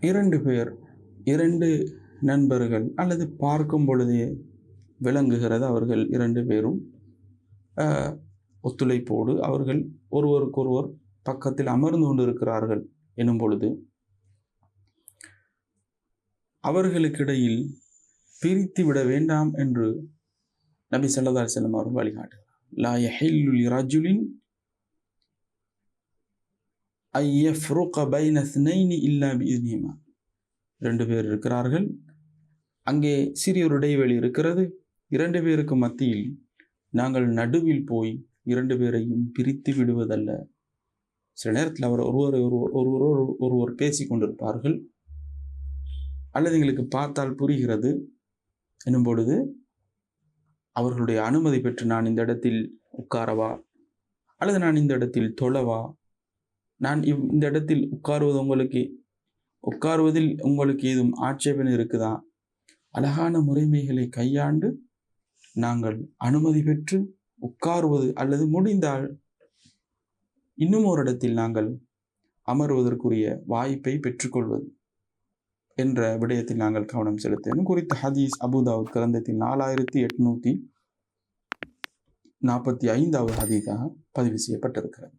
2 பேர், 2 நண்பர்கள் அல்லது பார்க்கும் பொழுதே விளங்குகிறது அவர்கள் 2 பேரும் ஒத்துழைப்போடு அவர்கள் ஒருவருக்கொருவர் பக்கத்தில் அமர்ந்து கொண்டிருக்கிறார்கள் எனும் பொழுது அவர்களுக்கிடையில் பிரித்து விட வேண்டாம் என்று நபி ஸல்லல்லாஹு அலைஹி வஸல்லம் அவர்கள் வழிகாட்டுகிறார். லா யஹில்லு லிரஜுலின் ஐ யஃப்ருக பைன இஸ்னைனி இல்லா பிஇذنஹிமா. 2 பேர் இருக்கிறார்கள், அங்கே சிறிய ஒரு இடைவெளி இருக்கிறது. 2 பேருக்கு மத்தியில் நாங்கள் நடுவில் போய் 2 பேரையும் பிரித்து விடுவதல்ல. சில நேரத்தில் அவர் ஒருவர் பேசி கொண்டிருப்பார்கள், அல்லது எங்களுக்கு பார்த்தால் புரிகிறது என்னும் பொழுது அவர்களுடைய அனுமதி பெற்று நான் இந்த இடத்தில் உட்காரவா, அல்லது நான் இந்த இடத்தில் தொழவா, நான் இந்த இடத்தில் உட்காருவதில் உங்களுக்கு ஏதும் ஆட்சேபனை இருக்குதா, அழகான முறைமைகளை கையாண்டு நாங்கள் அனுமதி பெற்று உட்காருவது அல்லது முடிந்தால் இன்னும் ஒரு இடத்தில் நாங்கள் அமர்வதற்குரிய வாய்ப்பை பெற்றுக்கொள்வது என்ற விடயத்தில் நாங்கள் கவனம் செலுத்தணும். குறித்த ஹதீஸ் அபூதாவுத் கிரந்தத்தில் 4845 ஹதீஸாக பதிவு செய்யப்பட்டிருக்கிறது.